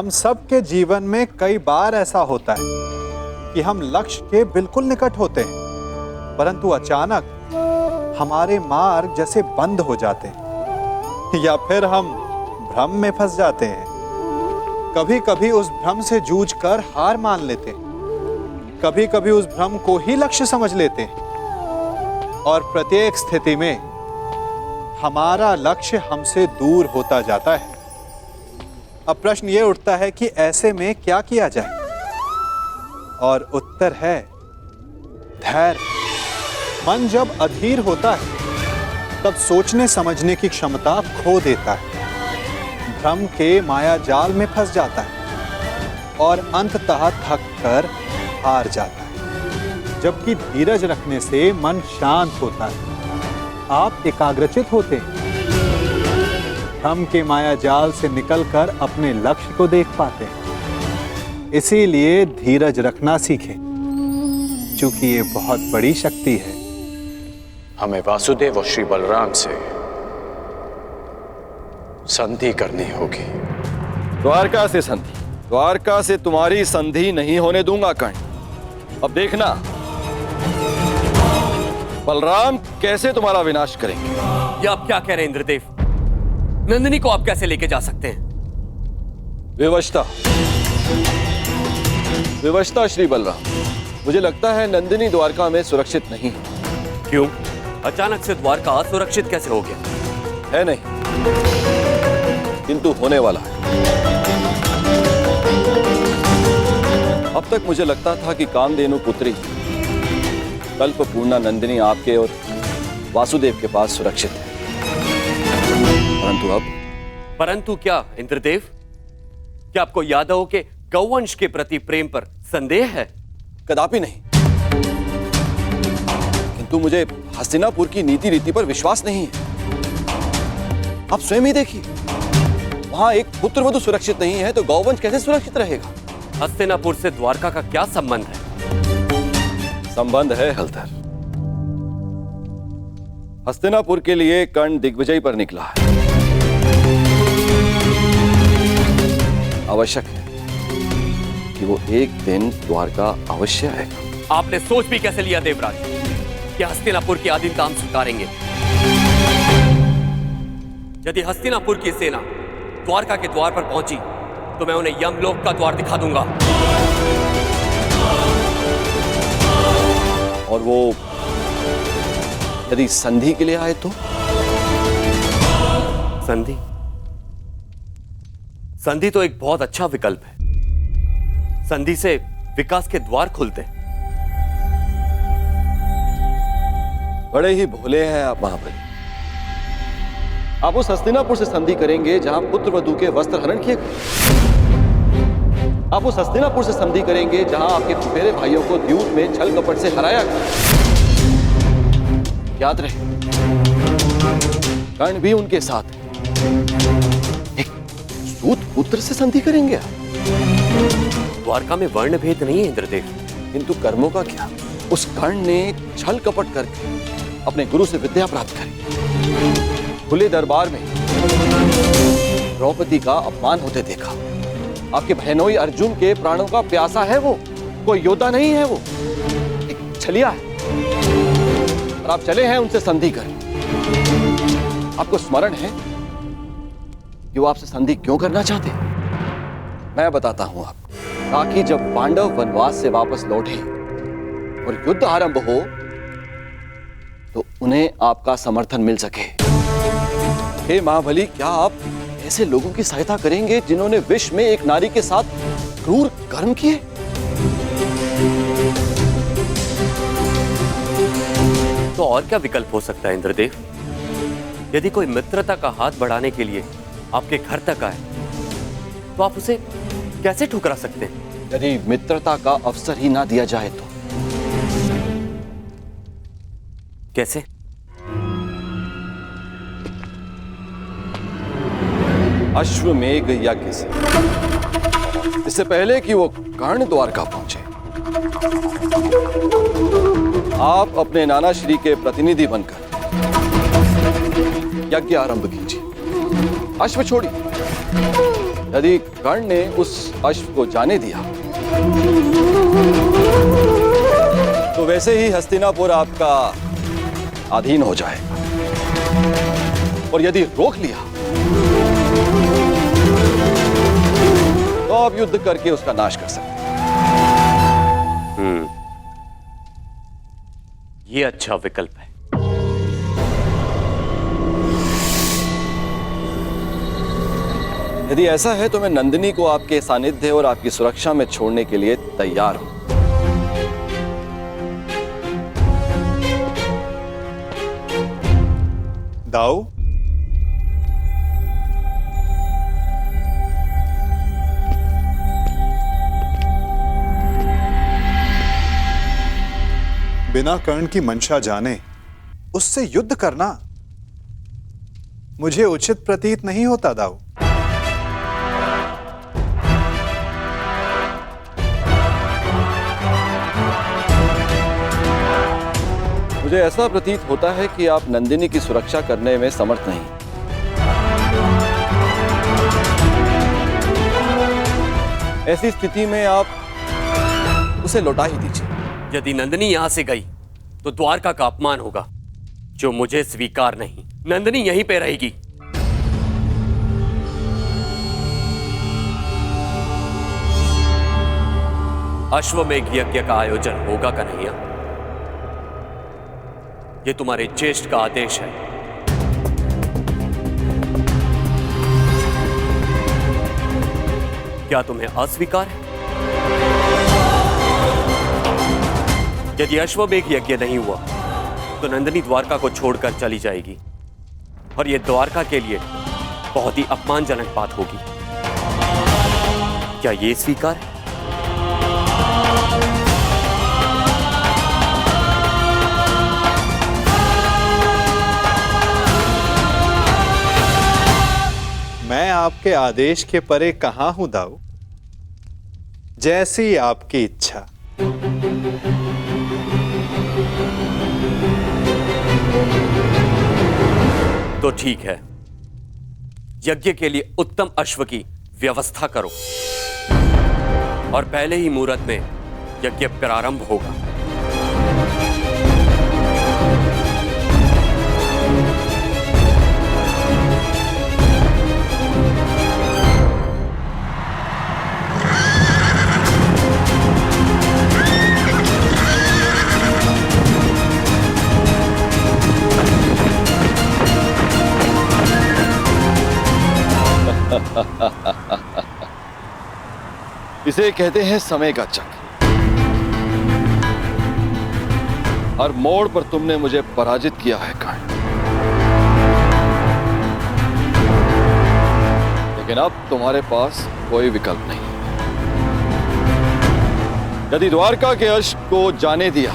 हम सब के जीवन में कई बार ऐसा होता है कि हम लक्ष्य के बिल्कुल निकट होते हैं, परंतु अचानक हमारे मार्ग जैसे बंद हो जाते हैं या फिर हम भ्रम में फंस जाते हैं। कभी कभी उस भ्रम से जूझकर हार मान लेते हैं, कभी कभी उस भ्रम को ही लक्ष्य समझ लेते हैं और प्रत्येक स्थिति में हमारा लक्ष्य हमसे दूर होता जाता है। अब प्रश्न ये उठता है कि ऐसे में क्या किया जाए, और उत्तर है धैर्य। मन जब अधीर होता है तब सोचने समझने की क्षमता खो देता है, भ्रम के माया जाल में फंस जाता है और अंततः थक कर हार जाता है। जबकि धीरज रखने से मन शांत होता है, आप एकाग्रचित होते हैं, भ्रम के माया जाल से निकलकर अपने लक्ष्य को देख पाते हैं। इसीलिए धीरज रखना सीखें, क्योंकि ये बहुत बड़ी शक्ति है। हमें वासुदेव और श्री बलराम से संधि करनी होगी। द्वारका से संधि? द्वारका से तुम्हारी संधि नहीं होने दूंगा कर्ण। अब देखना बलराम कैसे तुम्हारा विनाश करेंगे। ये आप क्या कह रहे हैं इंद्रदेव? नंदिनी को आप कैसे लेके जा सकते हैं? विवशता विवशता श्री बलराम, मुझे लगता है नंदिनी द्वारका में सुरक्षित नहीं है। क्यों? अचानक से द्वारका असुरक्षित कैसे हो गया? है नहीं, किंतु होने वाला है। अब तक मुझे लगता था कि कामधेनु पुत्री कल्पपूर्णा नंदिनी आपके और वासुदेव के पास सुरक्षित है, परंतु क्या इंद्रदेव? क्या आपको यादवों के गौवंश के प्रति प्रेम पर संदेह है? कदापि नहीं, किंतु मुझे हस्तिनापुर की नीति रीति पर विश्वास नहीं है। आप स्वयं ही देखिए, वहां एक पुत्रवधू सुरक्षित नहीं है तो गौवंश कैसे सुरक्षित रहेगा? हस्तिनापुर से द्वारका का क्या संबंध है? संबंध है हलधर। हस्तिनापुर के लिए कर्ण दिग्विजय पर निकला है। आवश्यक है कि वो एक दिन द्वारका अवश्य आएगा। आपने सोच भी कैसे लिया देवराज कि हस्तिनापुर की आधीनता हम स्वीकारेंगे? यदि हस्तिनापुर की सेना द्वारका के द्वार पर पहुंची तो मैं उन्हें यमलोक का द्वार दिखा दूंगा। और वो यदि संधि के लिए आए तो? संधि? संधि तो एक बहुत अच्छा विकल्प है। संधि से विकास के द्वार खुलते हैं। बड़े ही भोले हैं आप महाबली। आप उस हस्तिनापुर से संधि करेंगे जहां पुत्रवधू के वस्त्र हरण किए गए। आप उस हस्तिनापुर से संधि करेंगे जहां आपके फुफेरे भाइयों को द्यूत में छल कपट से हराया गया। याद रहे, कर्ण भी उनके साथ है। एक सूत पुत्र से संधि करेंगे आप? द्वारका में वर्ण भेद नहीं है इंद्रदेव। किंतु कर्मों का क्या? उस कर्ण ने छल कपट करके अपने गुरु से विद्या प्राप्त करी। खुले दरबार में द्रौपदी का अपमान होते देखा। आपके बहनोई अर्जुन के प्राणों का प्यासा है वो, कोई योद्धा नहीं है वो, एक छलिया है। और आप चले हैं उनसे संधि करें। आपको स्मरण है कि वो आपसे संधि क्यों करना चाहते हैं? मैं बताता हूं आपको, ताकि जब पांडव वनवास से वापस लौटे और युद्ध आरंभ हो तो उन्हें आपका समर्थन मिल सके। हे महाबली, क्या आप ऐसे लोगों की सहायता करेंगे जिन्होंने विश्व में एक नारी के साथ क्रूर कर्म किए? तो और क्या विकल्प हो सकता है इंद्रदेव? यदि कोई मित्रता का हाथ बढ़ाने के लिए आपके घर तक आए तो आप उसे कैसे ठुकरा सकते हैं? यदि मित्रता का अवसर ही ना दिया जाए तो? कैसे? अश्वमेघ यज्ञ से, इससे पहले कि वो कर्ण द्वारका पहुंचे, आप अपने नाना श्री के प्रतिनिधि बनकर यज्ञ आरंभ कीजिए। अश्व छोड़िए, यदि कर्ण ने उस अश्व को जाने दिया तो वैसे ही हस्तिनापुर आपका अधीन हो जाएगा, और यदि रोक लिया तो आप युद्ध करके उसका नाश कर सकते हैं। ये अच्छा विकल्प है। यदि ऐसा है तो मैं नंदिनी को आपके सानिध्य और आपकी सुरक्षा में छोड़ने के लिए तैयार हूं। दाऊ, बिना कर्ण की मंशा जाने उससे युद्ध करना मुझे उचित प्रतीत नहीं होता दाऊ। मुझे ऐसा प्रतीत होता है कि आप नंदिनी की सुरक्षा करने में समर्थ नहीं। ऐसी स्थिति में आप उसे लौटा ही दीजिए। यदि नंदिनी यहां से गई तो द्वारका का अपमान होगा, जो मुझे स्वीकार नहीं। नंदिनी यहीं पे रहेगी। अश्वमेध यज्ञ का आयोजन होगा कन्हैया? ये तुम्हारे ज्येष्ठ का आदेश है। क्या तुम्हें अस्वीकार है? यदि अश्वमेध यज्ञ नहीं हुआ तो नंदिनी द्वारका को छोड़कर चली जाएगी, और यह द्वारका के लिए बहुत ही अपमानजनक बात होगी। क्या यह स्वीकार है? मैं आपके आदेश के परे कहां हूं दाऊ। जैसी आपकी इच्छा। तो ठीक है, यज्ञ के लिए उत्तम अश्व की व्यवस्था करो, और पहले ही मुहूर्त में यज्ञ प्रारंभ होगा। इसे कहते हैं समय का चक्र। हर मोड़ पर तुमने मुझे पराजित किया है कर्ण, लेकिन अब तुम्हारे पास कोई विकल्प नहीं। यदि द्वारका के अश्व को जाने दिया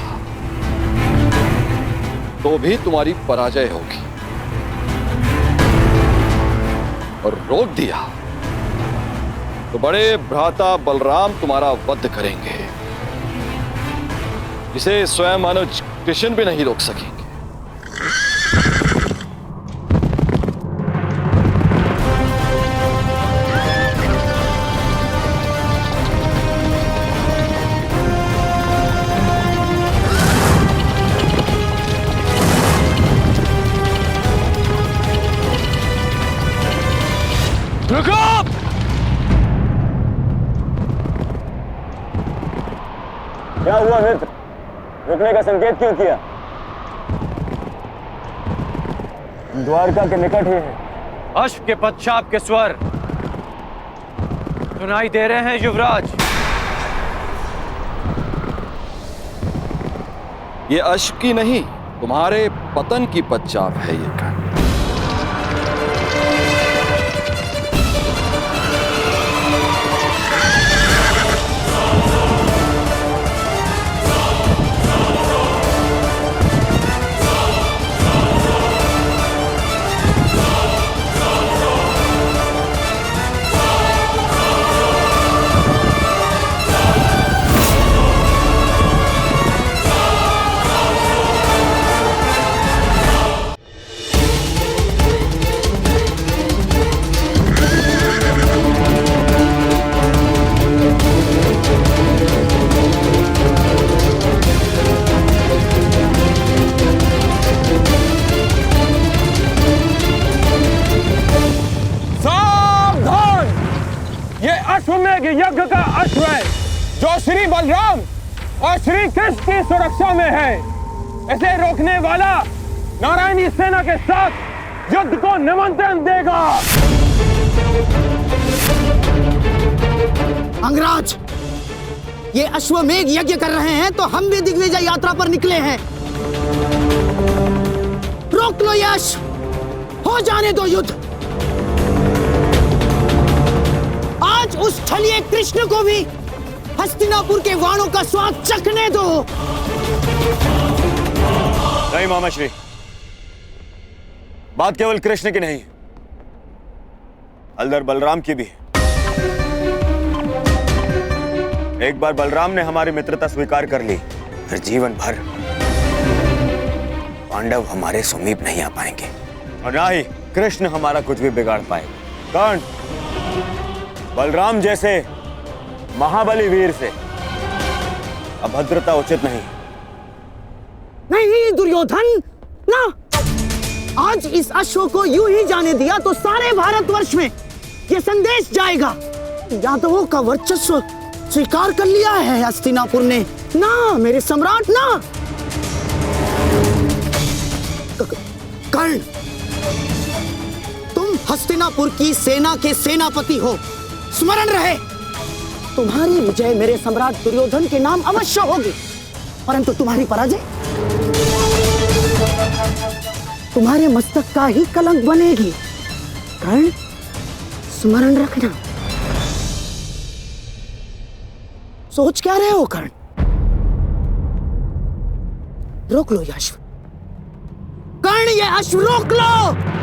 तो भी तुम्हारी पराजय होगी, और रोक दिया तो बड़े भ्राता बलराम तुम्हारा वध करेंगे, इसे स्वयं अनुज कृष्ण भी नहीं रोक सकेंगे। रुको! क्या हुआ मित्र? रुकने का संकेत क्यों किया? द्वारका के निकट ही है। अश्व के पश्चात के स्वर सुनाई दे रहे हैं युवराज। ये अश्व की नहीं, तुम्हारे पतन की पश्चात है ये कर्ण। अश्वमेध यज्ञ का अश्व है जो श्री बलराम और श्री कृष्ण की सुरक्षा में है। इसे रोकने वाला नारायणी सेना के साथ युद्ध को निमंत्रण देगा। अंगराज, ये अश्वमेध यज्ञ कर रहे हैं तो हम भी दिग्विजय यात्रा पर निकले हैं। रोक लो यश, हो जाने दो युद्ध। आज उस छलिए कृष्ण को भी हस्तिनापुर के वाणों का स्वाद चखने दो। नहीं मामाश्री, बात केवल कृष्ण की नहीं, हलधर बलराम की भी है। एक बार बलराम ने हमारी मित्रता स्वीकार कर ली, फिर जीवन भर पांडव हमारे समीप नहीं आ पाएंगे और ना ही कृष्ण हमारा कुछ भी बिगाड़ पाएगा। कर्ण, बलराम जैसे महाबली वीर से अभद्रता उचित नहीं। नहीं दुर्योधन, ना। आज इस अश्व को यूं ही जाने दिया तो सारे भारतवर्ष में यह संदेश जाएगा, यादवों का वर्चस्व स्वीकार कर लिया है हस्तिनापुर ने। ना मेरे सम्राट, ना। कर्ण, तुम हस्तिनापुर की सेना के सेनापति हो, स्मरण रहे। तुम्हारी विजय मेरे सम्राट दुर्योधन के नाम अवश्य होगी, परंतु तुम्हारी पराजय तुम्हारे मस्तक का ही कलंक बनेगी। कर्ण, स्मरण रखना। सोच क्या रहे हो कर्ण? रोक लो ये अश्व। कर्ण, ये अश्व रोक लो।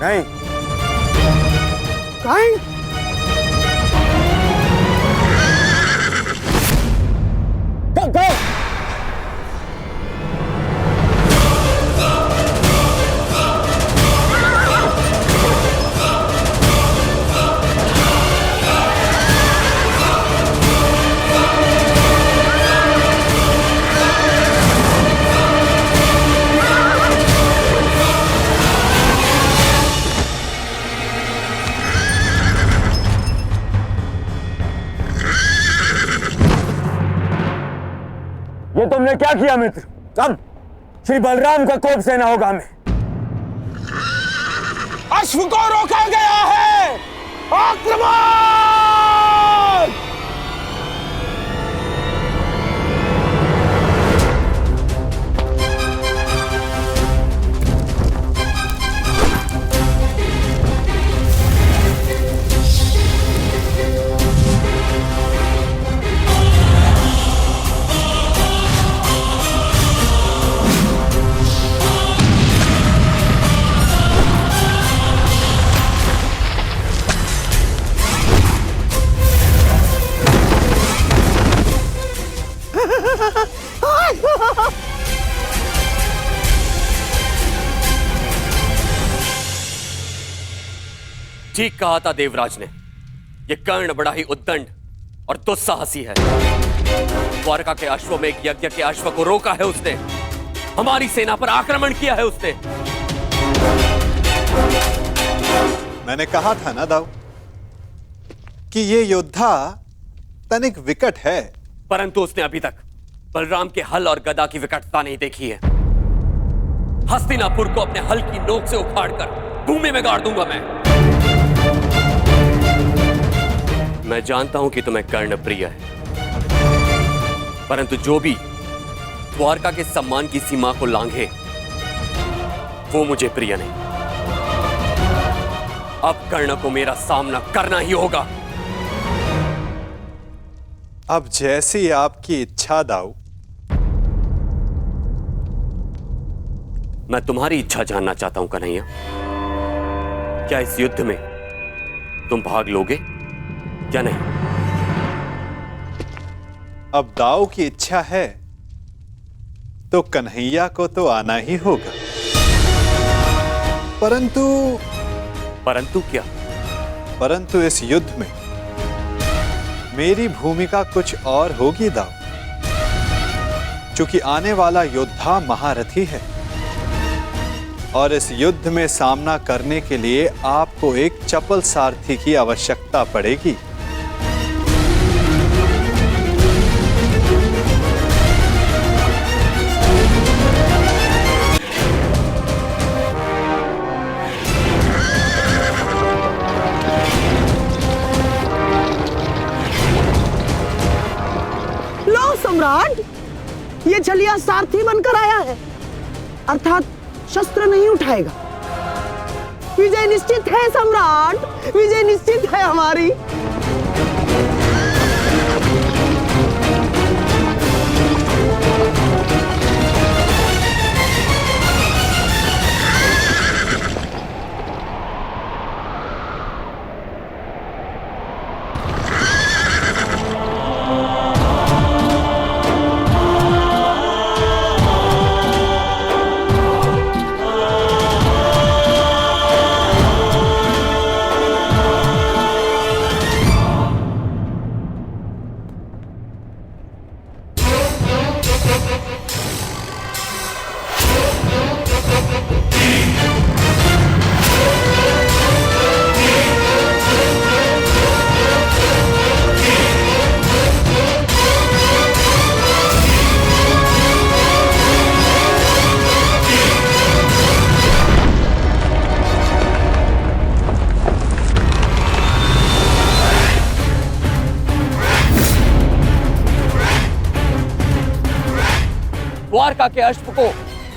नहीं। कर्ण, go! ये तुमने क्या किया मित्र? अब श्री बलराम का कोप सेना होगा हमें। अश्व को रोका गया है, आक्रमण! ठीक कहा था देवराज ने, यह कर्ण बड़ा ही उद्दंड और दुस्साहसी है। द्वारका के अश्वमेध यज्ञ के अश्व को रोका है उसने, हमारी सेना पर आक्रमण किया है उसने। मैंने कहा था ना दाऊ कि ये योद्धा तनिक विकट है, परंतु उसने अभी तक बलराम के हल और गदा की विकटता नहीं देखी है। हस्तिनापुर को अपने हल की नोक से उखाड़कर भूमि में गाड़ दूंगा मैं जानता हूं कि तुम्हें कर्ण प्रिय है, परंतु जो भी द्वारका के सम्मान की सीमा को लांघे वो मुझे प्रिय नहीं। अब कर्ण को मेरा सामना करना ही होगा। अब जैसी आपकी इच्छा दाऊ। मैं तुम्हारी इच्छा जानना चाहता हूं कन्हैया, क्या इस युद्ध में तुम भाग लोगे या नहीं? अब दाऊ की इच्छा है तो कन्हैया को तो आना ही होगा। परंतु क्या? परंतु इस युद्ध में मेरी भूमिका कुछ और होगी दाऊ, क्योंकि आने वाला योद्धा महारथी है और इस युद्ध में सामना करने के लिए आपको एक चपल सारथी की आवश्यकता पड़ेगी। लो सम्राट, ये छलिया सारथी बनकर आया है, अर्थात शस्त्र नहीं उठाएगा। विजय निश्चित है सम्राट, विजय निश्चित है हमारी। द्वारका के अश्व को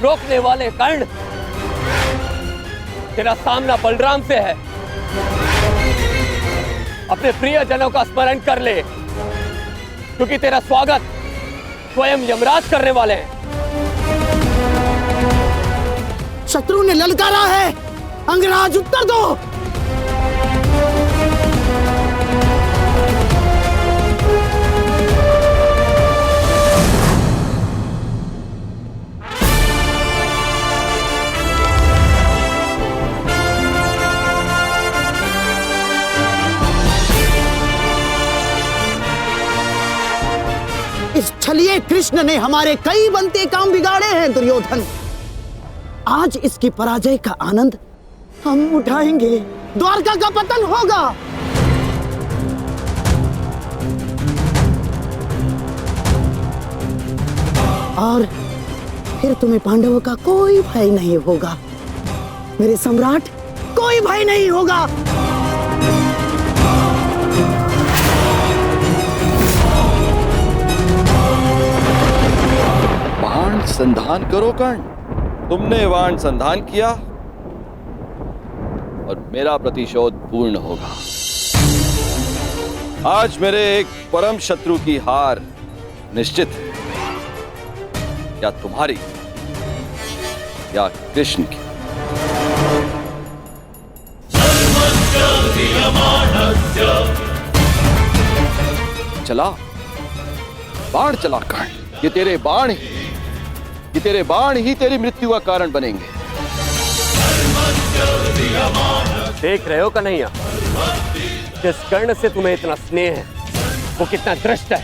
रोकने वाले कर्ण, तेरा सामना बलराम से है। अपने प्रियजनों का स्मरण कर ले, क्योंकि तेरा स्वागत स्वयं यमराज करने वाले हैं। शत्रु ने ललकारा है, अंगराज उत्तर दो। इस छलिए कृष्ण ने हमारे कई बनते काम बिगाड़े हैं दुर्योधन। आज इसकी पराजय का आनंद हम उठाएंगे, द्वारका का पतन होगा। और फिर तुम्हें पांडवों का कोई भय नहीं होगा, मेरे सम्राट, कोई भय नहीं होगा। बाण संधान करो कर्ण, तुमने बाण संधान किया और मेरा प्रतिशोध पूर्ण होगा। आज मेरे एक परम शत्रु की हार निश्चित है, या तुम्हारी या कृष्ण की। चला बाण चला कर्ण, ये तेरे बाण ही तेरी मृत्यु का कारण बनेंगे। देख रहे हो कन्हैया, जिस कर्ण से तुम्हें इतना स्नेह है वो कितना दृष्ट है।